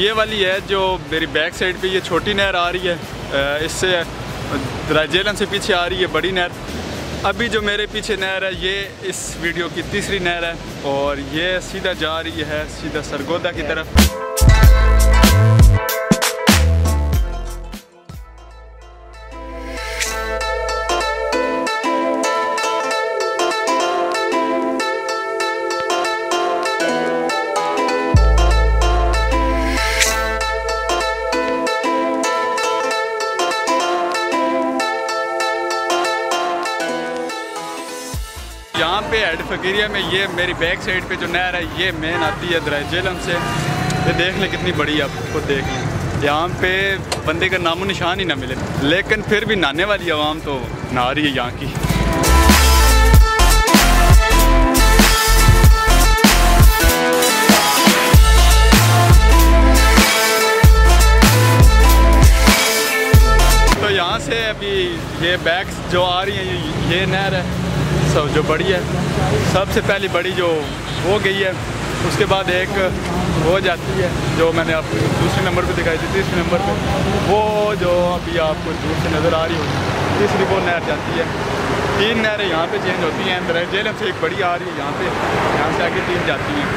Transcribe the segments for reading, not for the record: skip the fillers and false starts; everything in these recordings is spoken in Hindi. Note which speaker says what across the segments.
Speaker 1: ये वाली है जो मेरी बैक साइड पे, ये छोटी नहर आ रही है, इससे जेलम से पीछे आ रही है बड़ी नहर। अभी जो मेरे पीछे नहर है ये इस वीडियो की तीसरी नहर है और ये सीधा जा रही है सीधा सरगोदा की तरफ। यहाँ पे हेड फकीरिया में ये मेरी बैक साइड पे जो नहर है ये मेन आती है दरिया जेहलम से। ये देख लें कितनी बड़ी है, आपको देख लें। यहाँ पे बंदे का नामो निशान ही ना मिले, लेकिन फिर भी नहाने वाली आवाम तो नहा रही है यहाँ की। तो यहाँ से अभी ये बैक जो आ रही है ये नहर है सब जो बड़ी है, सबसे पहली बड़ी जो हो गई है, उसके बाद एक हो जाती है जो मैंने आपको दूसरे नंबर पे दिखाई थी, तीसरे नंबर पे वो जो अभी आपको दूर से नज़र आ रही होगी, तीसरी वो नहर जाती है। 3 नहरें यहाँ पे चेंज होती हैं, दरिया जेहलम से एक बड़ी आ रही है यहाँ पे, यहाँ से आगे 3 जाती हैं।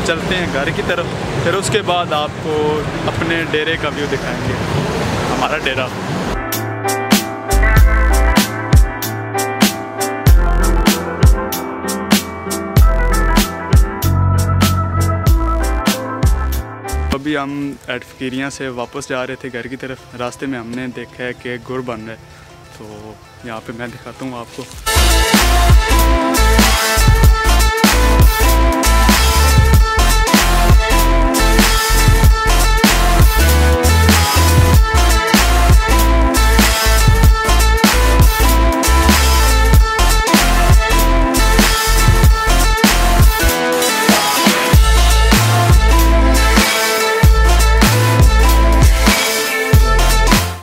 Speaker 1: चलते हैं घर की तरफ, फिर उसके बाद आपको अपने डेरे का व्यू दिखाएंगे, हमारा डेरा। अभी हम एड फकीरिया से वापस जा रहे थे घर की तरफ, रास्ते में हमने देखा है कि गुड़ बन रहा है, तो यहाँ पे मैं दिखाता हूँ आपको।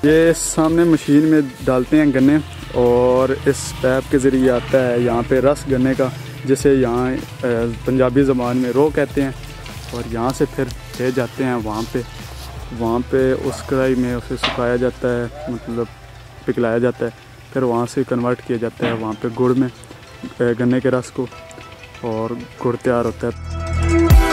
Speaker 1: ये सामने मशीन में डालते हैं गन्ने और इस पैप के ज़रिए आता है यहाँ पे रस गन्ने का, जिसे यहाँ पंजाबी ज़बान में रो कहते हैं, और यहाँ से फिर ले जाते हैं वहाँ पे उस कढ़ाई में उसे सुखाया जाता है, मतलब पिघलाया जाता है, फिर वहाँ से कन्वर्ट किया जाता है वहाँ पे गुड़ में, गन्ने के रस को, और गुड़ तैयार होता है।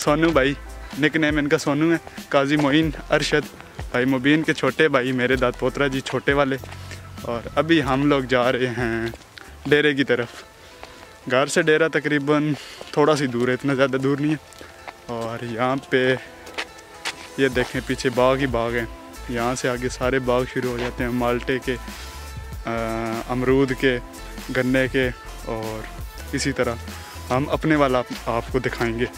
Speaker 1: सोनू भाई, निक नेम इनका सोनू है, काजी मोइन अरशद भाई, मुबीन के छोटे भाई, मेरे दाद पोतरा जी छोटे वाले। और अभी हम लोग जा रहे हैं डेरे की तरफ। घर से डेरा तकरीबन थोड़ा सी दूर है, इतना ज़्यादा दूर नहीं है। और यहाँ पे ये देखें पीछे बाग ही बाग हैं, यहाँ से आगे सारे बाग शुरू हो जाते हैं, माल्टे के, अमरूद के, गन्ने के, और इसी तरह हम अपने वाला आपको दिखाएंगे।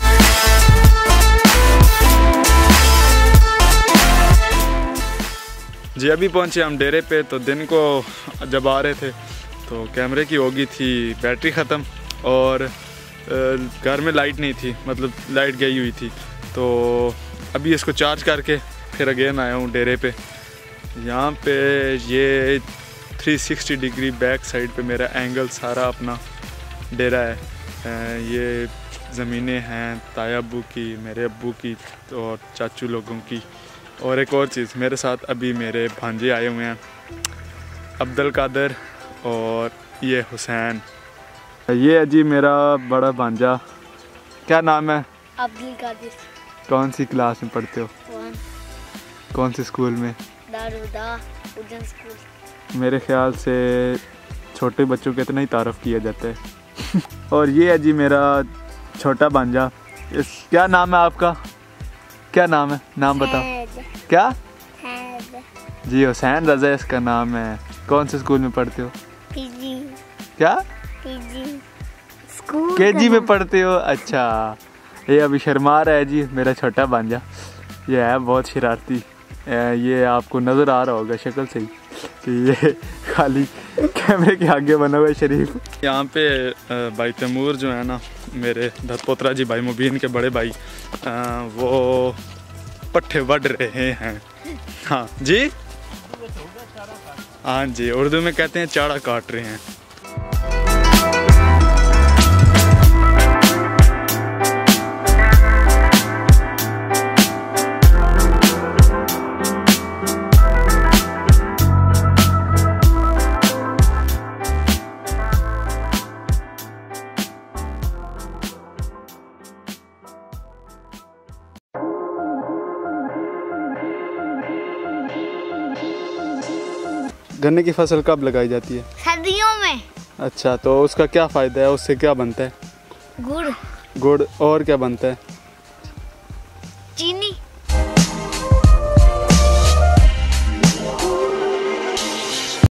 Speaker 1: जी अभी पहुंचे हम डेरे पे। तो दिन को जब आ रहे थे तो कैमरे की होगी थी बैटरी ख़त्म और घर में लाइट नहीं थी, मतलब लाइट गई हुई थी। तो अभी इसको चार्ज करके फिर अगेन आया हूँ डेरे पे। यहाँ पे ये 360 डिग्री बैक साइड पे मेरा एंगल सारा अपना डेरा है। ये ज़मीनें हैं ताया अब्बू की, मेरे अब्बू की और चाचू लोगों की। और एक और चीज़, मेरे साथ अभी मेरे भांजे आए हुए हैं, अब्दुल कादर और ये हुसैन। ये है जी मेरा बड़ा भांजा। क्या नाम है?
Speaker 2: अब्दुल कादिर।
Speaker 1: कौन सी क्लास में पढ़ते हो?
Speaker 2: 1।
Speaker 1: कौन से स्कूल में?
Speaker 2: उज्जैन स्कूल।
Speaker 1: मेरे ख्याल से छोटे बच्चों के इतना ही तारफ़ किया जाता है। और ये है जी मेरा छोटा भांजा। क्या नाम है आपका? क्या नाम है? नाम बताओ। क्या? जी हुसैन रज़ा इसका नाम है। कौन से स्कूल में पढ़ते हो?
Speaker 2: पीजी।
Speaker 1: क्या?
Speaker 2: PG school.
Speaker 1: केजी में पढ़ते हो? अच्छा। ये अभी शर्मा रहा है जी मेरा छोटा भांजा। ये है बहुत शरारती। ये आपको नज़र आ रहा होगा शक्ल से ही कि ये खाली कैमरे के आगे बना हुआ है शरीफ। यहाँ पे भाई तैमूर जो है ना, मेरे धतपोत्रा जी भाई मुबीन के बड़े भाई, वो पट्ठे बढ़ रहे हैं। हाँ जी, हाँ जी, उर्दू में कहते हैं चाड़ा काट रहे हैं। गन्ने की फसल कब लगाई जाती है?
Speaker 2: सर्दियों में।
Speaker 1: अच्छा, तो उसका क्या फ़ायदा है? उससे क्या बनता है?
Speaker 2: गुड़।
Speaker 1: गुड़। और क्या बनता है?
Speaker 2: चीनी।